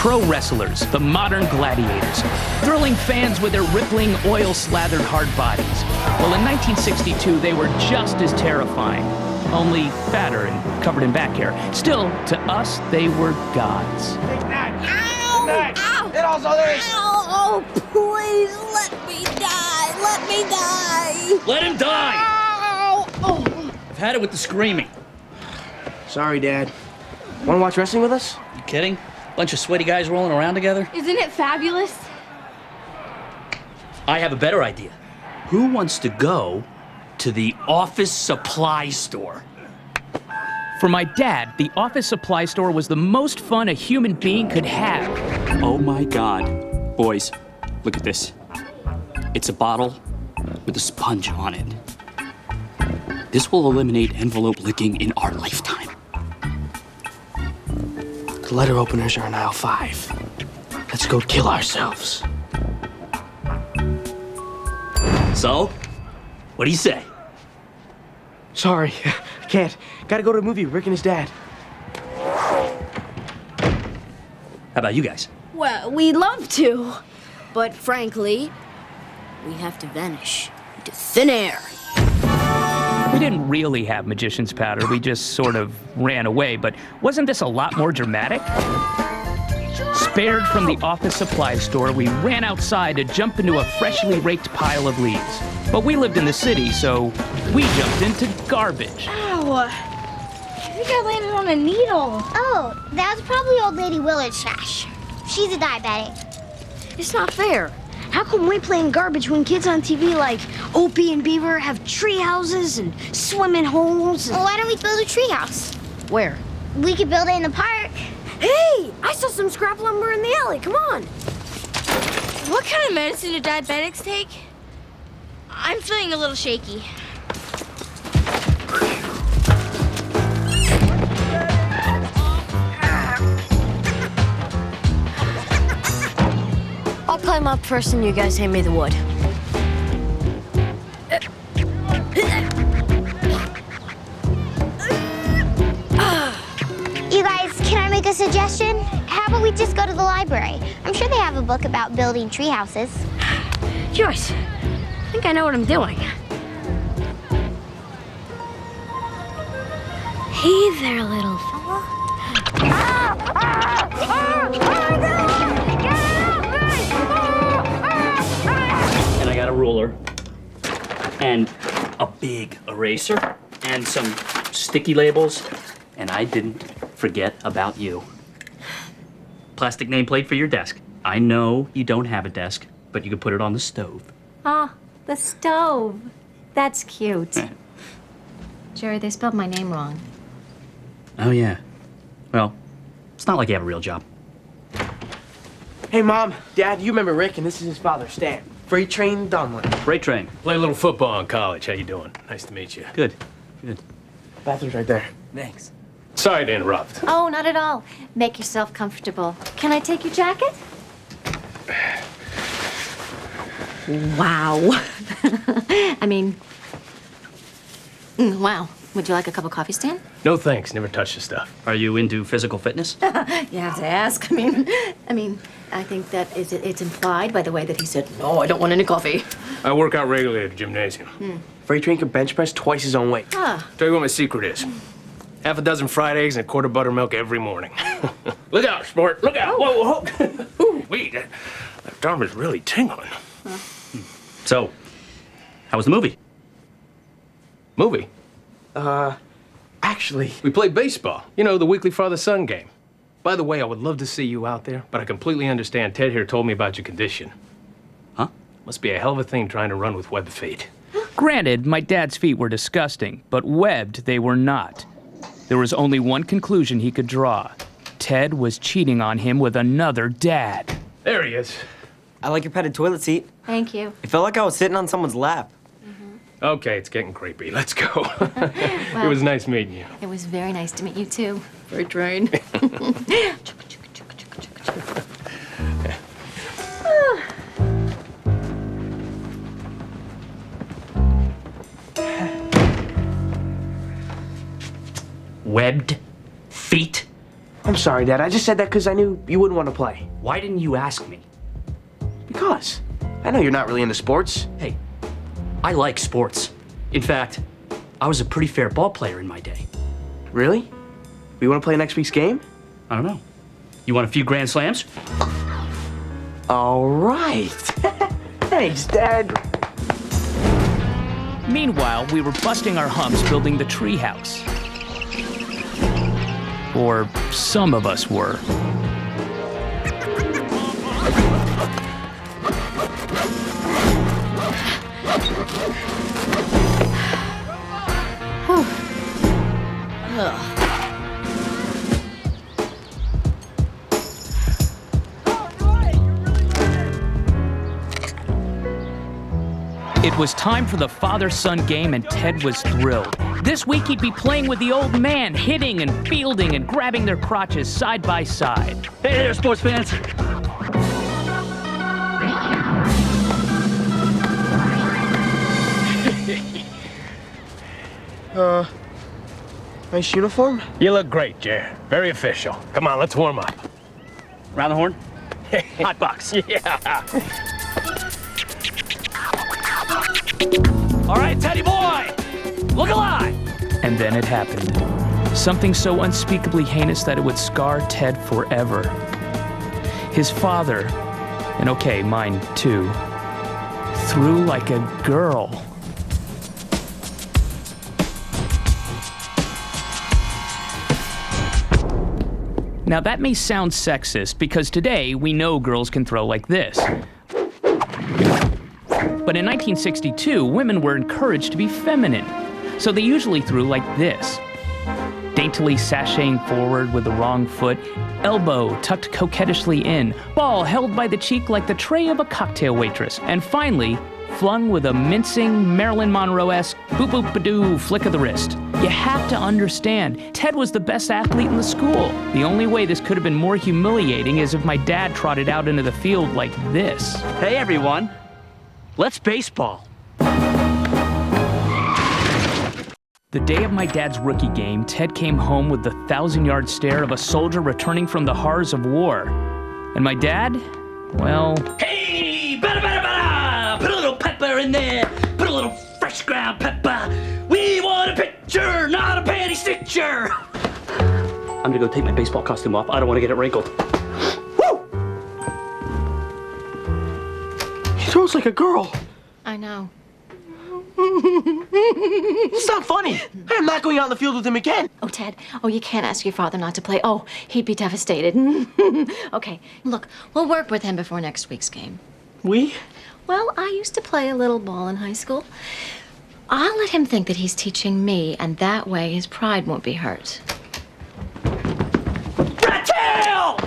pro wrestlers, the modern gladiators, thrilling fans with their rippling, oil-slathered hard bodies. Well, in 1962, they were just as terrifying, only fatter and covered in back hair. Still, to us, they were gods. Ow! Ow! It also there. Ow! Oh, please, let me die! Let me die! Let him die! Ow! Oh. I've had it with the screaming. Sorry, Dad. Want to watch wrestling with us? You kidding? Bunch of sweaty guys rolling around together? Isn't it fabulous? I have a better idea. Who wants to go to the office supply store? For my dad, the office supply store was the most fun a human being could have. Oh my God. Boys, look at this. It's a bottle with a sponge on it. This will eliminate envelope licking in our lifetime. The letter openers are in aisle 5. Let's go kill ourselves. So, what do you say? Sorry, I can't. Gotta go to a movie with Rick and his dad. How about you guys? Well, we'd love to. But frankly, we have to vanish into thin air. We didn't really have magician's powder, we just sort of ran away, but wasn't this a lot more dramatic? Spared from the office supply store, we ran outside to jump into a freshly raked pile of leaves. But we lived in the city, so we jumped into garbage. Ow! I think I landed on a needle. Oh, that was probably old lady Willard's trash. She's a diabetic. It's not fair. How come we play in garbage when kids on TV like Opie and Beaver have tree houses and swimming holes? Well, why don't we build a tree house? Where? We could build it in the park. Hey! I saw some scrap lumber in the alley. Come on. What kind of medicine do diabetics take? I'm feeling a little shaky. I'll climb up first and you guys hand me the wood. You guys, can I make a suggestion? How about we just go to the library? I'm sure they have a book about building tree houses. Joyce, I think I know what I'm doing. Hey there, little fella. And I got a ruler and a big eraser and some sticky labels, and I didn't forget about you. Plastic nameplate for your desk. I know you don't have a desk, but you can put it on the stove. Ah, the stove. That's cute. Jerry, they spelled my name wrong. Oh, yeah. Well, it's not like you have a real job. Hey, Mom, Dad, you remember Rick, and this is his father, Stan. Freight train Dunlin. Freight train. Play a little football in college. How you doing? Nice to meet you. Good. Good. Bathroom's right there. Thanks. Sorry to interrupt. Oh, not at all. Make yourself comfortable. Can I take your jacket? Wow. I mean, wow. Would you like a cup of coffee, Stan? No thanks. Never touch the stuff. Are you into physical fitness? You have to ask. I mean, I think that it's implied by the way that he said, no, I don't want any coffee. I work out regularly at the gymnasium. Freight train can bench press twice his own weight. Ah, Tell you what my secret is. Half a dozen fried eggs and a quart of buttermilk every morning. Look out, sport. Look out. Whoa, whoa. Ooh, wait. That arm is really tingling. So, how was the movie? Movie? Actually, We played baseball. You know, the weekly father-son game. By the way, I would love to see you out there, but I completely understand Ted here told me about your condition. Huh? Must be a hell of a thing trying to run with webbed feet. Granted, my dad's feet were disgusting, but webbed they were not. There was only one conclusion he could draw. Ted was cheating on him with another dad. There he is. I like your padded toilet seat. thank you. It felt like I was sitting on someone's lap. Okay, it's getting creepy. Let's go. It was nice meeting you. It was very nice to meet you, too. Freight train. Webbed feet? I'm sorry, Dad. I just said that because I knew you wouldn't want to play. Why didn't you ask me? Because I know you're not really into sports. Hey, I like sports. In fact, I was a pretty fair ball player in my day. Really? We want to play next week's game? I don't know. You want a few grand slams? All right. Thanks, Dad. Meanwhile, we were busting our humps building the treehouse. Or some of us were. It was time for the father-son game, and Ted was thrilled. This week he'd be playing with the old man, hitting and fielding and grabbing their crotches side by side. Hey there, sports fans. Nice uniform? You look great, Jer. Very official. Come on, let's warm up. Round the horn? Hot box. Yeah. All right, Teddy boy, look alive. And then it happened. Something so unspeakably heinous that it would scar Ted forever. His father, and okay, mine too, threw like a girl. Now that may sound sexist because today we know girls can throw like this. But in 1962, women were encouraged to be feminine, so they usually threw like this. Daintily sashaying forward with the wrong foot, elbow tucked coquettishly in, ball held by the cheek like the tray of a cocktail waitress, and finally, flung with a mincing Marilyn Monroe-esque boop-boop-ba-doo flick of the wrist. You have to understand, Ted was the best athlete in the school. The only way this could have been more humiliating is if my dad trotted out into the field like this. Hey everyone, let's baseball. The day of my dad's rookie game, Ted came home with the 1,000-yard stare of a soldier returning from the horrors of war. And my dad, well... Hey, better. Put a little pepper in there. Put a little fresh ground pepper. We want a picture, not a panty stitcher. I'm gonna go take my baseball costume off. I don't want to get it wrinkled. Woo! He throws like a girl. I know. It's not funny. I'm not going out in the field with him again. Oh, Ted. Oh, you can't ask your father not to play. Oh, he'd be devastated. Okay, look, we'll work with him before next week's game. We? Well, I used to play a little ball in high school. I'll let him think that he's teaching me, and that way his pride won't be hurt. Rat tail!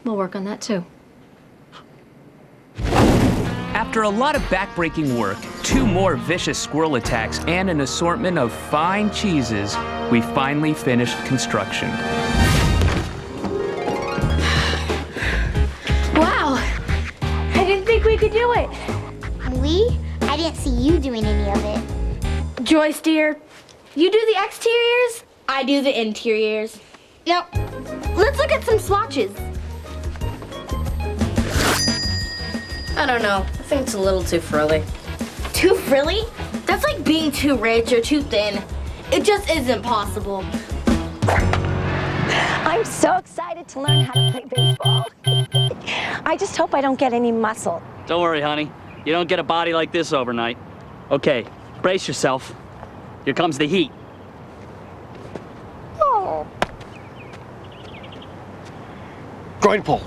We'll work on that, too. After a lot of backbreaking work, 2 more vicious squirrel attacks, and an assortment of fine cheeses, we finally finished construction. Wow. I didn't think we could do it. We? I didn't see you doing any of it. Joyce, dear, you do the exteriors, I do the interiors. Now, let's look at some swatches. I don't know. I think it's a little too frilly. Too frilly? That's like being too rich or too thin. It just isn't possible. I'm so excited to learn how to play baseball. I just hope I don't get any muscle. Don't worry, honey. You don't get a body like this overnight. Okay, brace yourself. Here comes the heat. Oh. Groin pull.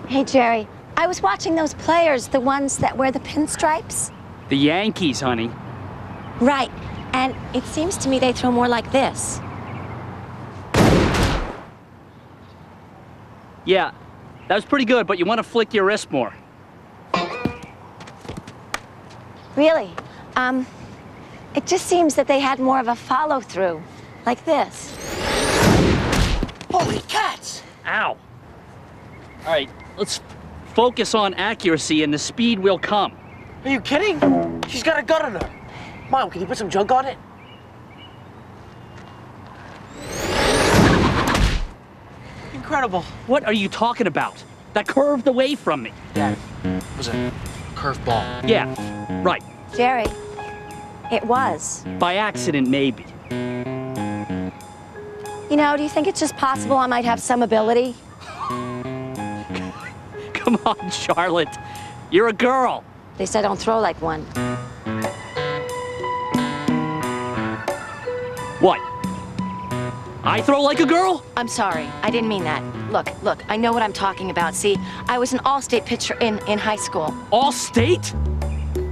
Hey, Jerry, I was watching those players, the ones that wear the pinstripes. The Yankees, honey. Right, and it seems to me they throw more like this. Yeah, that was pretty good, but you want to flick your wrist more. Really? It just seems that they had more of a follow-through, like this. Holy cats! Ow. All right, let's focus on accuracy and the speed will come. Are you kidding? She's got a gun on her. Mom, can you put some junk on it? incredible. What are you talking about? That curved away from me. Dad, it was a curved ball. Yeah, right. Jerry, it was. By accident, maybe. You know, do you think it's just possible I might have some ability? Come on, Charlotte. You're a girl. At least I don't throw like one. What? I throw like a girl? I'm sorry, I didn't mean that. Look, I know what I'm talking about. See, I was an all-state pitcher in high school. All state?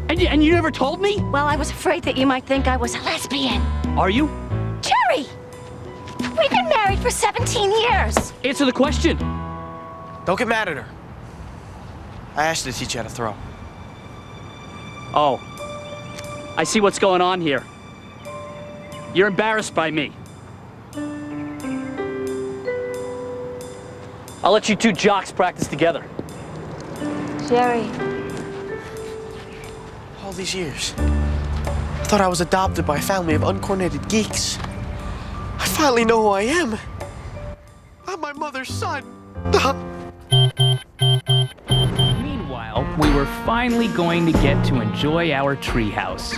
And you never told me? Well, I was afraid that you might think I was a lesbian. Are you? Jerry! We've been married for 17 years. Answer the question. Don't get mad at her. I asked her to teach you how to throw. Oh. I see what's going on here. You're embarrassed by me. I'll let you two jocks practice together. Jerry. All these years, I thought I was adopted by a family of uncoordinated geeks. I finally know who I am. I'm my mother's son. Meanwhile, we were finally going to get to enjoy our treehouse.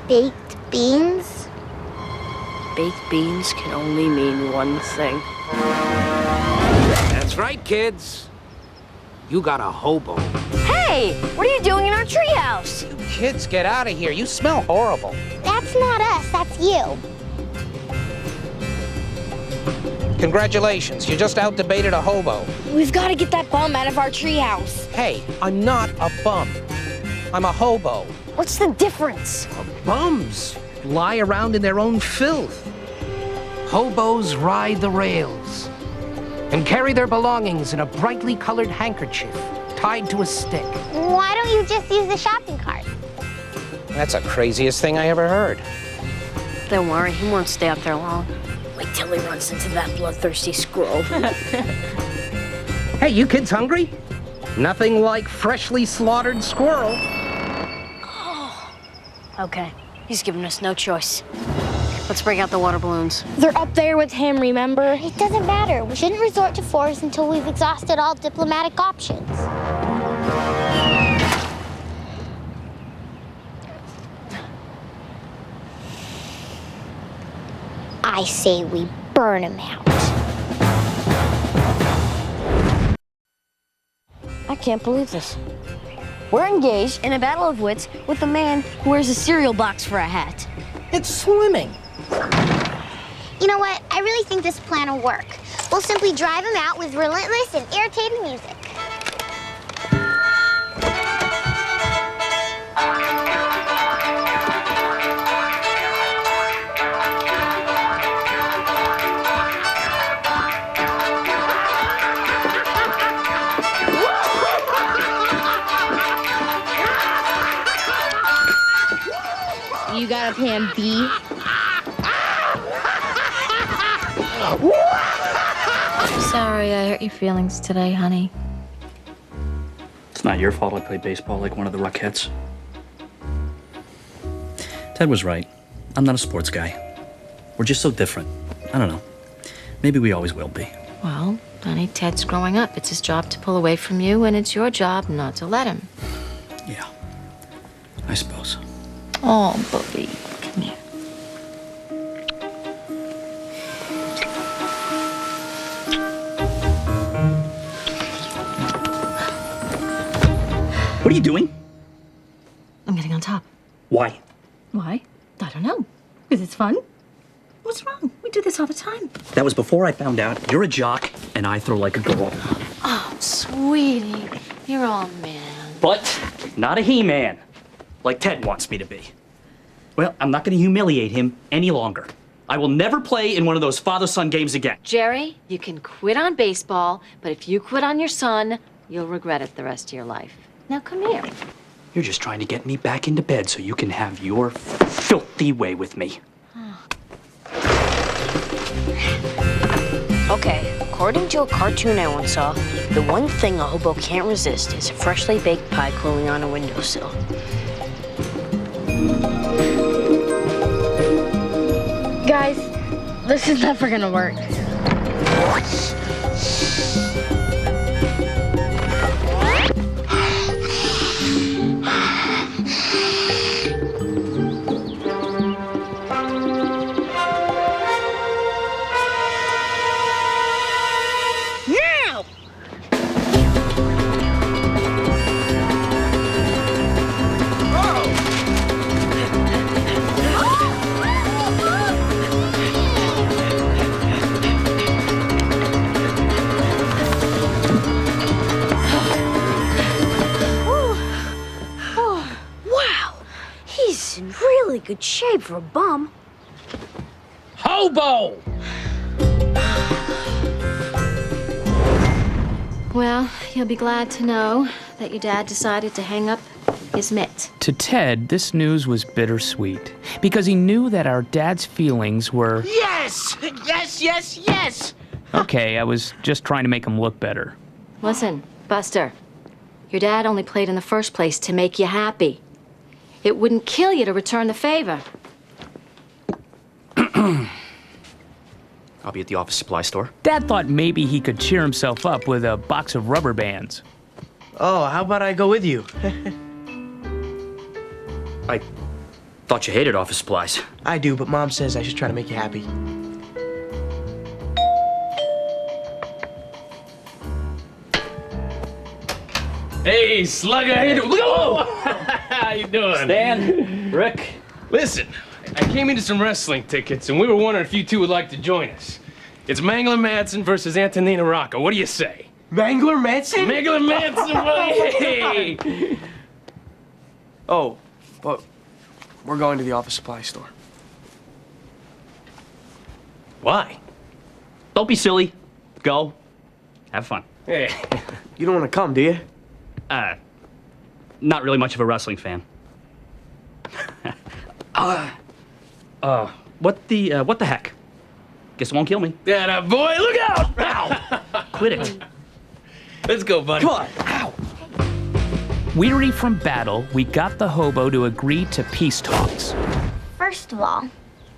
Baked beans? Baked beans can only mean one thing. That's right, kids. You got a hobo. Hey, what are you doing in our treehouse? Kids, get out of here. You smell horrible. That's not us, that's you. Congratulations, you just out-debated a hobo. We've got to get that bum out of our treehouse. Hey, I'm not a bum. I'm a hobo. What's the difference? Bums lie around in their own filth. Hobos ride the rails and carry their belongings in a brightly colored handkerchief tied to a stick. Why don't you just use the shopping cart? That's the craziest thing I ever heard. Don't worry, he won't stay up there long. Wait till he runs into that bloodthirsty squirrel. Hey, you kids hungry? Nothing like freshly slaughtered squirrel. Okay, he's giving us no choice. Let's break out the water balloons. They're up there with him, remember? It doesn't matter. We shouldn't resort to force until we've exhausted all diplomatic options. I say we burn him out. I can't believe this. We're engaged in a battle of wits with a man who wears a cereal box for a hat. It's swimming. You know what? I really think this plan will work. We'll simply drive him out with relentless and irritating music. You got a plan B? Sorry I hurt your feelings today, honey. It's not your fault I played baseball like one of the Rockettes. Ted was right. I'm not a sports guy. We're just so different. I don't know. Maybe we always will be. Well, honey, Ted's growing up. It's his job to pull away from you, and it's your job not to let him. Yeah, I suppose. Oh, Bobby, come here. What are you doing? I'm getting on top. Why? Why? I don't know. Because it's fun. What's wrong? We do this all the time. That was before I found out you're a jock and I throw like a girl. Oh, sweetie. You're all man. But not a he-man, like Ted wants me to be. Well, I'm not going to humiliate him any longer. I will never play in one of those father-son games again. Jerry, you can quit on baseball, but if you quit on your son, you'll regret it the rest of your life. Now come here. You're just trying to get me back into bed so you can have your filthy way with me. Okay, according to a cartoon I once saw, the one thing a hobo can't resist is a freshly baked pie cooling on a windowsill. This is never gonna work. Now! Wow, he's in really good shape for a bum. Hobo! Well, you'll be glad to know that your dad decided to hang up his mitt. To Ted, this news was bittersweet because he knew that our dad's feelings were... Yes! Yes, yes, yes! Okay, I was just trying to make him look better. Listen, Buster, your dad only played in the first place to make you happy. It wouldn't kill you to return the favor. I'll be at the office supply store. Dad thought maybe he could cheer himself up with a box of rubber bands. Oh, how about I go with you? I thought you hated office supplies. I do, but Mom says I should try to make you happy. Hey, Slugger, how you doing? Whoa! How you doing? Stan, Rick. Listen, I came into some wrestling tickets, and we were wondering if you two would like to join us. It's Mangler Madsen versus Antonina Rocca. What do you say? Mangler Madsen? Mangler Madsen, buddy! Hey! Oh, but we're going to the office supply store. Why? Don't be silly. Go. Have fun. Hey. You don't want to come, do you? Not really much of a wrestling fan. What the heck? Guess it won't kill me. Yeah, boy, look out! Ow! Quit it. Let's go, buddy. Come on. Ow. Weary from battle, we got the hobo to agree to peace talks. First of all,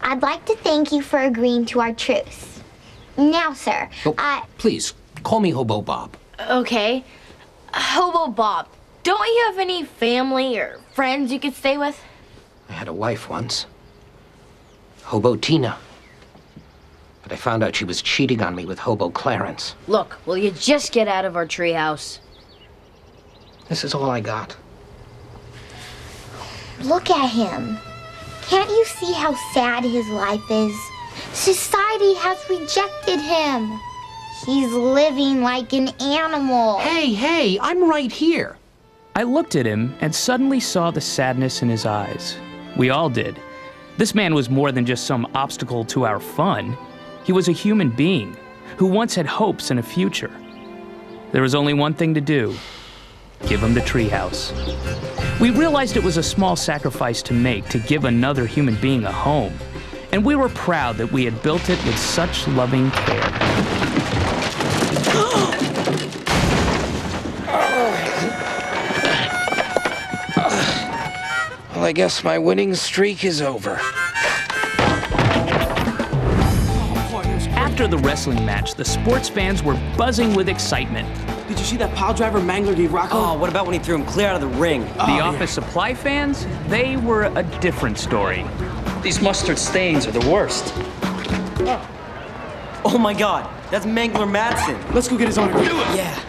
I'd like to thank you for agreeing to our truce. Now, sir, Oh, please, call me Hobo Bob. Okay. Hobo Bob, don't you have any family or friends you could stay with? I had a wife once. Hobo Tina. But I found out she was cheating on me with Hobo Clarence. Look, will you just get out of our treehouse? This is all I got. look at him. Can't you see how sad his life is? Society has rejected him. He's living like an animal. Hey, I'm right here. I looked at him and suddenly saw the sadness in his eyes. We all did. This man was more than just some obstacle to our fun. He was a human being who once had hopes and a future. There was only one thing to do: give him the treehouse. We realized it was a small sacrifice to make to give another human being a home, and we were proud that we had built it with such loving care. Well, I guess my winning streak is over. After the wrestling match, the sports fans were buzzing with excitement. Did you see that pile driver Mangler gave Rocco? Oh, what about when he threw him clear out of the ring? The office supply fans, they were a different story. These mustard stains are the worst. Oh my God, that's Mangler Madsen. Let's go get his autograph. Yeah.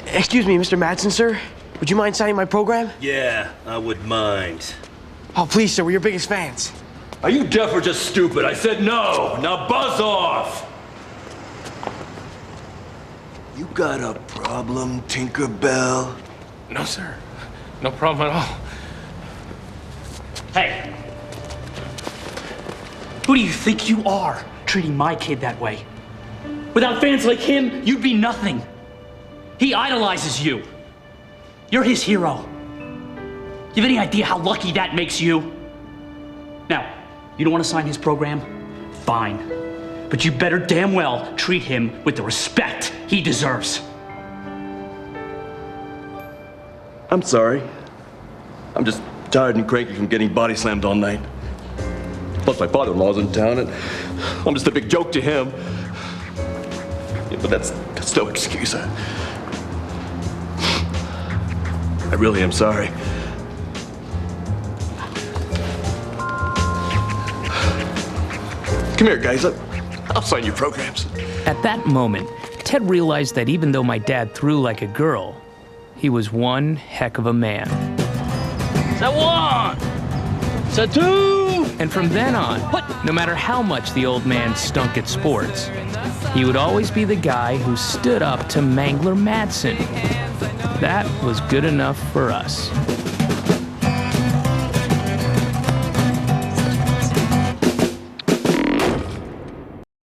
Excuse me, Mr. Madsen, sir. Would you mind signing my program? Yeah, I would mind. Oh, please, sir. We're your biggest fans. Are you deaf or just stupid? I said no. Now buzz off. You got a problem, Tinkerbell? No, sir. No problem at all. Hey! Who do you think you are, treating my kid that way? Without fans like him, you'd be nothing. He idolizes you. You're his hero. You have any idea how lucky that makes you? Now, you don't want to sign his program? Fine. But you better damn well treat him with the respect he deserves. I'm sorry. I'm just Tired and cranky from getting body slammed all night. Plus, my father-in-law's in town, and I'm just a big joke to him. Yeah, but that's no excuse. I really am sorry. Come here, guys. I'll sign your programs. At that moment, Ted realized that even though my dad threw like a girl, he was one heck of a man. So one, so two. And from then on, no matter how much the old man stunk at sports, he would always be the guy who stood up to Mangler Madsen. That was good enough for us.